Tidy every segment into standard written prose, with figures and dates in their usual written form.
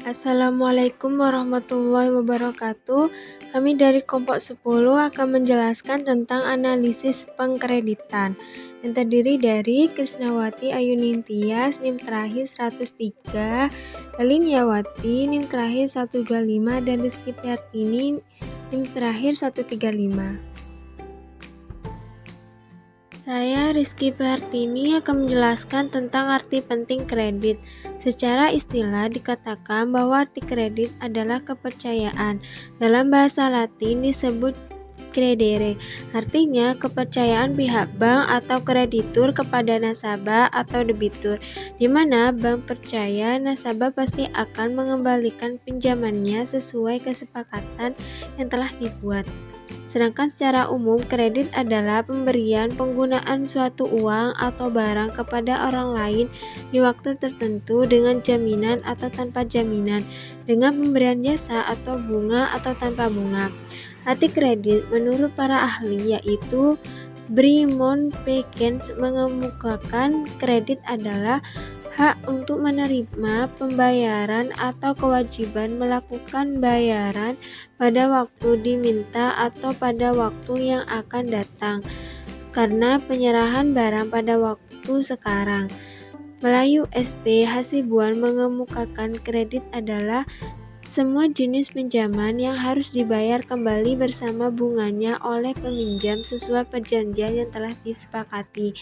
Assalamualaikum warahmatullahi wabarakatuh. Kami dari kelompok 10 akan menjelaskan tentang analisis pengkreditan yang terdiri dari Krisnawati Ayunintias, NIM terakhir 103, Eliniawati, NIM terakhir 125, dan Rizky Pertini, NIM terakhir 135. Saya Rizky Pertini akan menjelaskan tentang arti penting kredit. Secara istilah dikatakan bahwa arti kredit adalah kepercayaan. Dalam bahasa Latin disebut credere, artinya kepercayaan pihak bank atau kreditur kepada nasabah atau debitur, di mana bank percaya nasabah pasti akan mengembalikan pinjamannya sesuai kesepakatan yang telah dibuat. Sedangkan secara umum, kredit adalah pemberian penggunaan suatu uang atau barang kepada orang lain di waktu tertentu dengan jaminan atau tanpa jaminan, dengan pemberian jasa atau bunga atau tanpa bunga. Arti kredit menurut para ahli yaitu Brimon Peckens mengemukakan kredit adalah hak untuk menerima pembayaran atau kewajiban melakukan bayaran pada waktu diminta atau pada waktu yang akan datang karena penyerahan barang pada waktu sekarang. Melayu SP Hasibuan mengemukakan kredit adalah semua jenis pinjaman yang harus dibayar kembali bersama bunganya oleh peminjam sesuai perjanjian yang telah disepakati.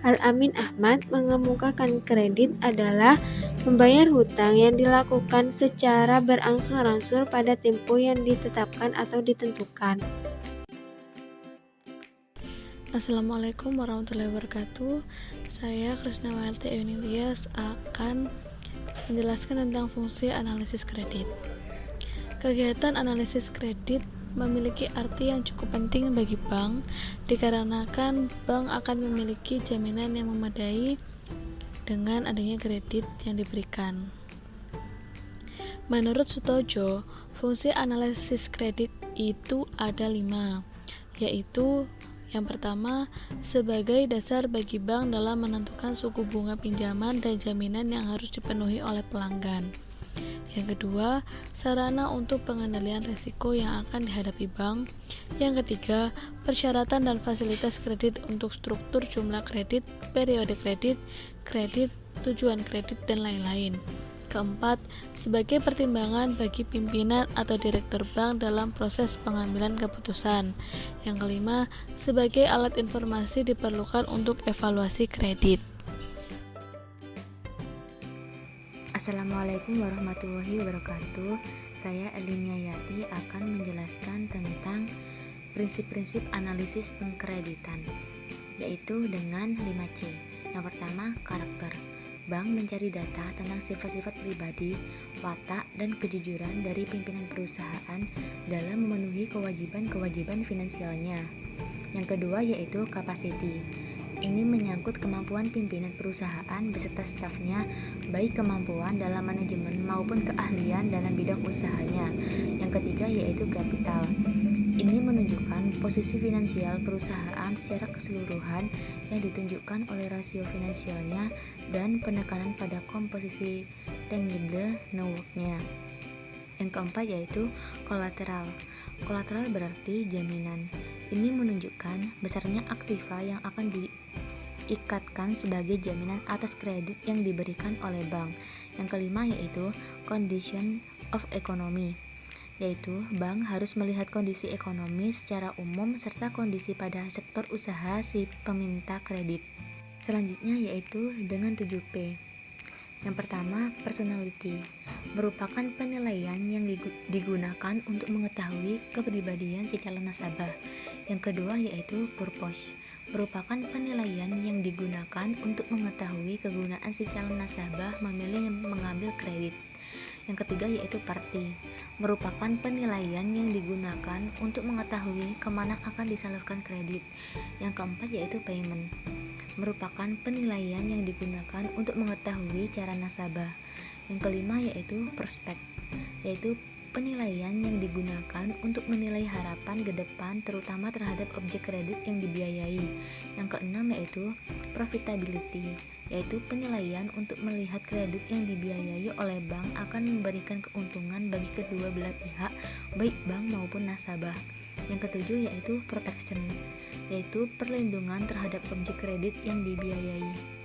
Al-Amin Ahmad mengemukakan kredit adalah membayar hutang yang dilakukan secara berangsur-angsur pada tempo yang ditetapkan atau ditentukan. Assalamualaikum warahmatullahi wabarakatuh. Saya Krisnawati Ayunintias akan menjelaskan tentang fungsi analisis kredit. Kegiatan analisis kredit memiliki arti yang cukup penting bagi bank dikarenakan bank akan memiliki jaminan yang memadai dengan adanya kredit yang diberikan. Menurut Sutojo, fungsi analisis kredit itu ada 5, yaitu yang pertama, sebagai dasar bagi bank dalam menentukan suku bunga pinjaman dan jaminan yang harus dipenuhi oleh pelanggan. Yang kedua, sarana untuk pengendalian risiko yang akan dihadapi bank. Yang ketiga, persyaratan dan fasilitas kredit untuk struktur jumlah kredit, periode kredit, tujuan kredit, dan lain-lain. Keempat, sebagai pertimbangan bagi pimpinan atau direktur bank dalam proses pengambilan keputusan. Yang kelima, sebagai alat informasi diperlukan untuk evaluasi kredit. Assalamualaikum warahmatullahi wabarakatuh. Saya Eliniawati akan menjelaskan tentang prinsip-prinsip analisis pengkreditan, yaitu dengan 5C. Yang pertama, karakter. Bank mencari data tentang sifat-sifat pribadi, watak, dan kejujuran dari pimpinan perusahaan dalam memenuhi kewajiban-kewajiban finansialnya. Yang kedua yaitu capacity. Ini menyangkut kemampuan pimpinan perusahaan beserta stafnya, baik kemampuan dalam manajemen maupun keahlian dalam bidang usahanya. Yang ketiga yaitu kapital. Ini menunjukkan posisi finansial perusahaan secara keseluruhan yang ditunjukkan oleh rasio finansialnya dan penekanan pada komposisi tangible network-nya. Yang keempat yaitu kolateral. Kolateral berarti jaminan. Ini menunjukkan besarnya aktiva yang akan diikatkan sebagai jaminan atas kredit yang diberikan oleh bank. Yang kelima yaitu condition of economy, yaitu bank harus melihat kondisi ekonomi secara umum serta kondisi pada sektor usaha si peminta kredit. Selanjutnya yaitu dengan 7P. Yang pertama, personality, merupakan penilaian yang digunakan untuk mengetahui kepribadian si calon nasabah. Yang kedua yaitu purpose, merupakan penilaian yang digunakan untuk mengetahui kegunaan si calon nasabah memilih mengambil kredit. Yang ketiga yaitu party, merupakan penilaian yang digunakan untuk mengetahui kemana akan disalurkan kredit. Yang keempat yaitu payment, merupakan penilaian yang digunakan untuk mengetahui cara nasabah. Yang kelima yaitu prospek, yaitu penilaian yang digunakan untuk menilai harapan ke depan terutama terhadap objek kredit yang dibiayai. Yang keenam yaitu profitability, yaitu penilaian untuk melihat kredit yang dibiayai oleh bank akan memberikan keuntungan bagi kedua belah pihak, baik bank maupun nasabah. Yang ketujuh yaitu protection, yaitu perlindungan terhadap objek kredit yang dibiayai.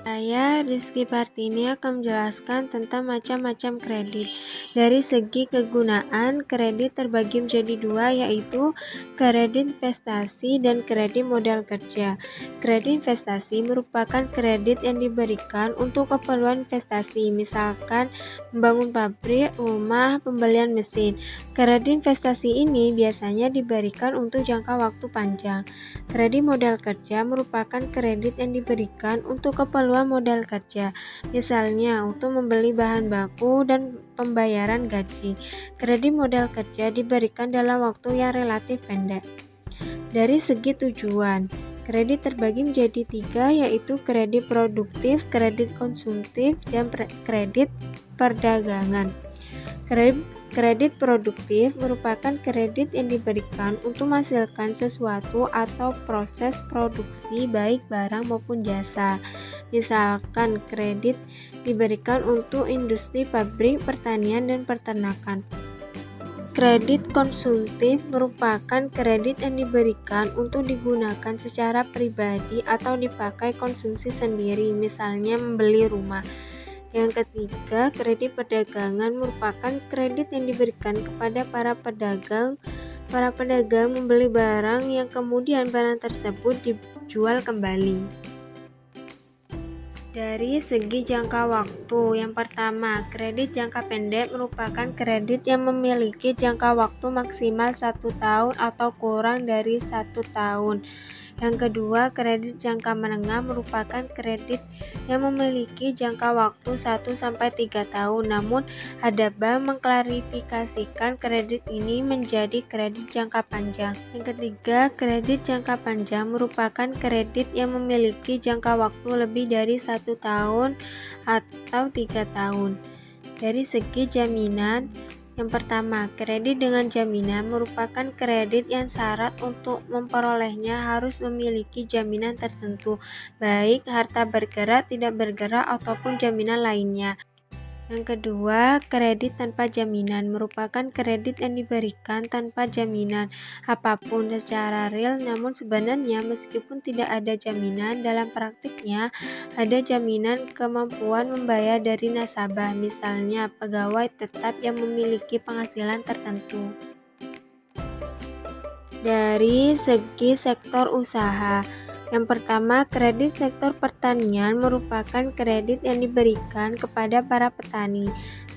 Saya, Rizky Partini, akan menjelaskan tentang macam-macam kredit. Dari segi kegunaan, kredit terbagi menjadi dua, yaitu kredit investasi dan kredit modal kerja. Kredit investasi merupakan kredit yang diberikan untuk keperluan investasi, misalkan membangun pabrik, rumah, pembelian mesin. Kredit investasi ini biasanya diberikan untuk jangka waktu panjang. Kredit modal kerja merupakan kredit yang diberikan untuk keperluan modal kerja, misalnya untuk membeli bahan baku dan pembayaran gaji. Kredit modal kerja diberikan dalam waktu yang relatif pendek. Dari segi tujuan, kredit terbagi menjadi tiga, yaitu kredit produktif, kredit konsumtif, dan kredit perdagangan. Kredit produktif merupakan kredit yang diberikan untuk menghasilkan sesuatu atau proses produksi baik barang maupun jasa. Misalkan kredit diberikan untuk industri pabrik, pertanian, dan peternakan. Kredit konsumtif merupakan kredit yang diberikan untuk digunakan secara pribadi atau dipakai konsumsi sendiri, misalnya membeli rumah. Yang ketiga, kredit perdagangan merupakan kredit yang diberikan kepada para pedagang. Para pedagang membeli barang yang kemudian barang tersebut dijual kembali. Dari segi jangka waktu, yang pertama, kredit jangka pendek merupakan kredit yang memiliki jangka waktu maksimal 1 tahun atau kurang dari 1 tahun. Yang kedua, kredit jangka menengah merupakan kredit yang memiliki jangka waktu 1-3 tahun, namun ada bank mengklarifikasikan kredit ini menjadi kredit jangka panjang. Yang ketiga, kredit jangka panjang merupakan kredit yang memiliki jangka waktu lebih dari 1 tahun atau 3 tahun. Dari segi jaminan, yang pertama, kredit dengan jaminan merupakan kredit yang syarat untuk memperolehnya harus memiliki jaminan tertentu, baik harta bergerak, tidak bergerak, ataupun jaminan lainnya. Yang kedua, kredit tanpa jaminan merupakan kredit yang diberikan tanpa jaminan apapun secara real, namun sebenarnya meskipun tidak ada jaminan, dalam praktiknya ada jaminan kemampuan membayar dari nasabah, misalnya pegawai tetap yang memiliki penghasilan tertentu. Dari segi sektor usaha, yang pertama, kredit sektor pertanian merupakan kredit yang diberikan kepada para petani,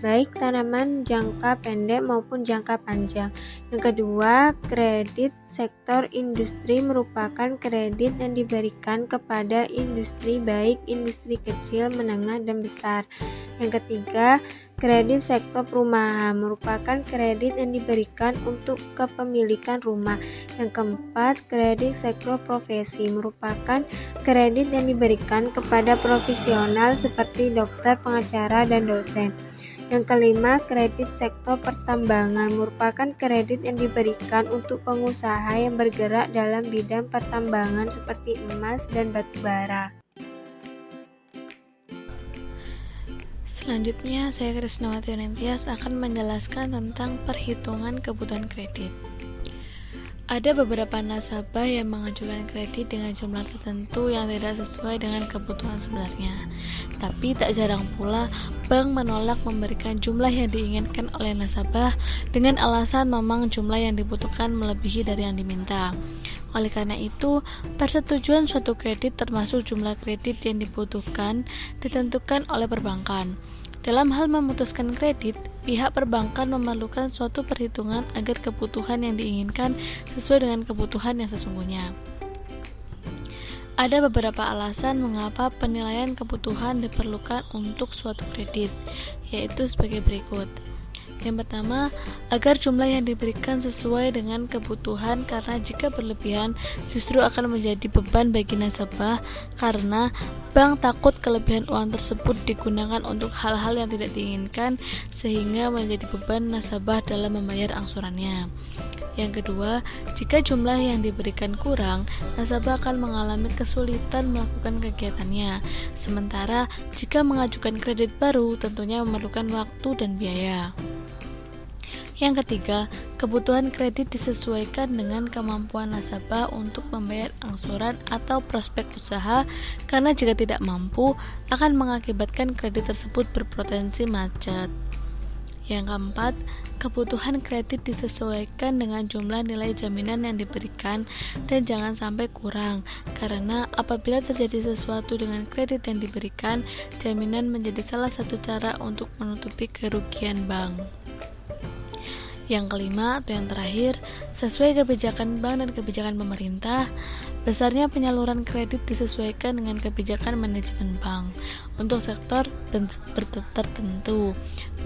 baik tanaman jangka pendek maupun jangka panjang. Yang kedua, kredit sektor industri merupakan kredit yang diberikan kepada industri, baik industri kecil, menengah, dan besar. Yang ketiga, kredit sektor perumahan merupakan kredit yang diberikan untuk kepemilikan rumah. Yang keempat, kredit sektor profesi merupakan kredit yang diberikan kepada profesional seperti dokter, pengacara, dan dosen. Yang kelima, kredit sektor pertambangan merupakan kredit yang diberikan untuk pengusaha yang bergerak dalam bidang pertambangan seperti emas dan batu bara. Selanjutnya, saya Krisnawati Yonentias akan menjelaskan tentang perhitungan kebutuhan kredit. Ada beberapa nasabah yang mengajukan kredit dengan jumlah tertentu yang tidak sesuai dengan kebutuhan sebenarnya. Tapi tak jarang pula bank menolak memberikan jumlah yang diinginkan oleh nasabah dengan alasan memang jumlah yang dibutuhkan melebihi dari yang diminta. Oleh karena itu, persetujuan suatu kredit termasuk jumlah kredit yang dibutuhkan ditentukan oleh perbankan. Dalam hal memutuskan kredit, pihak perbankan memerlukan suatu perhitungan agar kebutuhan yang diinginkan sesuai dengan kebutuhan yang sesungguhnya. Ada beberapa alasan mengapa penilaian kebutuhan diperlukan untuk suatu kredit, yaitu sebagai berikut. Yang pertama, agar jumlah yang diberikan sesuai dengan kebutuhan, karena jika berlebihan justru akan menjadi beban bagi nasabah karena bank takut kelebihan uang tersebut digunakan untuk hal-hal yang tidak diinginkan sehingga menjadi beban nasabah dalam membayar angsurannya. Yang kedua, jika jumlah yang diberikan kurang, nasabah akan mengalami kesulitan melakukan kegiatannya. Sementara, jika mengajukan kredit baru, tentunya memerlukan waktu dan biaya. Yang ketiga, kebutuhan kredit disesuaikan dengan kemampuan nasabah untuk membayar angsuran atau prospek usaha, karena jika tidak mampu, akan mengakibatkan kredit tersebut berpotensi macet. Yang keempat, kebutuhan kredit disesuaikan dengan jumlah nilai jaminan yang diberikan dan jangan sampai kurang, karena apabila terjadi sesuatu dengan kredit yang diberikan, jaminan menjadi salah satu cara untuk menutupi kerugian bank. Yang kelima atau yang terakhir, sesuai kebijakan bank dan kebijakan pemerintah, besarnya penyaluran kredit disesuaikan dengan kebijakan manajemen bank untuk sektor tertentu.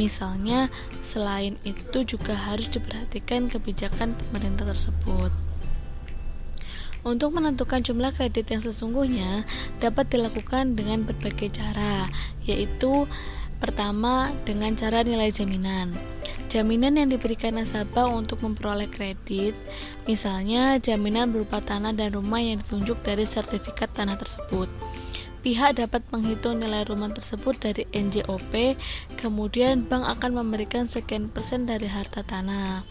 Misalnya, selain itu juga harus diperhatikan kebijakan pemerintah tersebut. Untuk menentukan jumlah kredit yang sesungguhnya dapat dilakukan dengan berbagai cara, yaitu pertama, dengan cara nilai jaminan. Jaminan yang diberikan nasabah untuk memperoleh kredit, misalnya jaminan berupa tanah dan rumah yang ditunjuk dari sertifikat tanah tersebut. Pihak dapat menghitung nilai rumah tersebut dari NJOP, kemudian bank akan memberikan sekian persen dari harta tanah.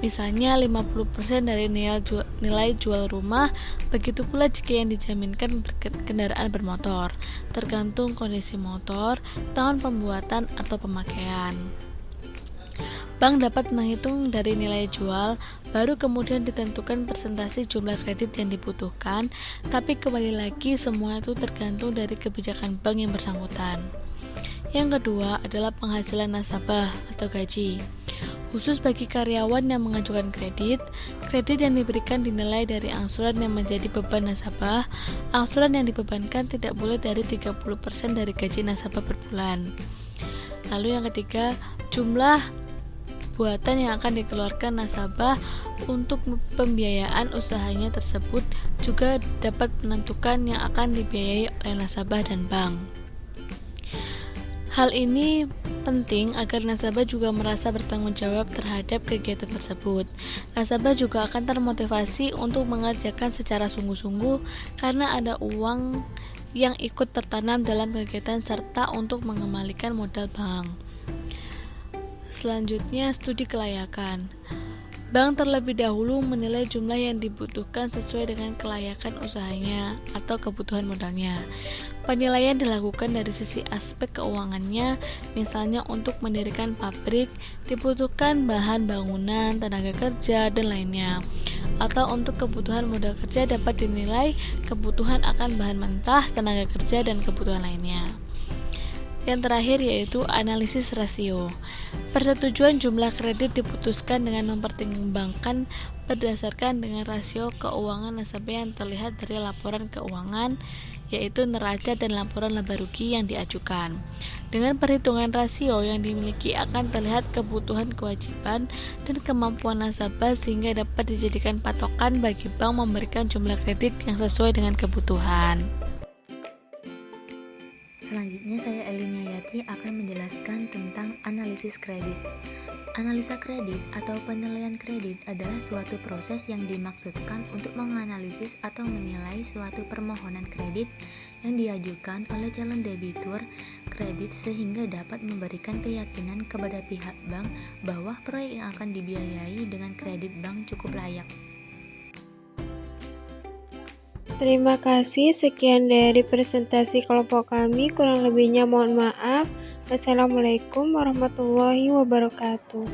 Misalnya 50% dari nilai jual rumah, begitu pula jika yang dijaminkan kendaraan bermotor, tergantung kondisi motor, tahun pembuatan atau pemakaian. Bank dapat menghitung dari nilai jual, baru kemudian ditentukan persentase jumlah kredit yang dibutuhkan, tapi kembali lagi semua itu tergantung dari kebijakan bank yang bersangkutan. Yang kedua adalah penghasilan nasabah atau gaji. Khusus bagi karyawan yang mengajukan kredit yang diberikan dinilai dari angsuran yang menjadi beban nasabah. Angsuran yang dibebankan tidak boleh dari 30% dari gaji nasabah per bulan. Lalu yang ketiga, jumlah buatan yang akan dikeluarkan nasabah untuk pembiayaan usahanya tersebut juga dapat menentukan yang akan dibiayai oleh nasabah dan bank. Hal ini penting agar nasabah juga merasa bertanggung jawab terhadap kegiatan tersebut. Nasabah juga akan termotivasi untuk mengerjakan secara sungguh-sungguh karena ada uang yang ikut tertanam dalam kegiatan serta untuk mengembalikan modal bank. Selanjutnya, studi kelayakan. Bank terlebih dahulu menilai jumlah yang dibutuhkan sesuai dengan kelayakan usahanya atau kebutuhan modalnya. Penilaian dilakukan dari sisi aspek keuangannya, misalnya untuk mendirikan pabrik, dibutuhkan bahan bangunan, tenaga kerja, dan lainnya. Atau untuk kebutuhan modal kerja dapat dinilai kebutuhan akan bahan mentah, tenaga kerja, dan kebutuhan lainnya. Yang terakhir yaitu analisis rasio. Persetujuan jumlah kredit diputuskan dengan mempertimbangkan berdasarkan dengan rasio keuangan nasabah yang terlihat dari laporan keuangan, yaitu neraca dan laporan laba rugi yang diajukan. Dengan perhitungan rasio yang dimiliki akan terlihat kebutuhan kewajiban dan kemampuan nasabah sehingga dapat dijadikan patokan bagi bank memberikan jumlah kredit yang sesuai dengan kebutuhan. Selanjutnya saya Elinia Yati akan menjelaskan tentang analisis kredit. Analisa kredit atau penilaian kredit adalah suatu proses yang dimaksudkan untuk menganalisis atau menilai suatu permohonan kredit yang diajukan oleh calon debitur kredit sehingga dapat memberikan keyakinan kepada pihak bank bahwa proyek yang akan dibiayai dengan kredit bank cukup layak. Terima kasih, sekian dari presentasi kelompok kami, kurang lebihnya mohon maaf. Wassalamualaikum warahmatullahi wabarakatuh.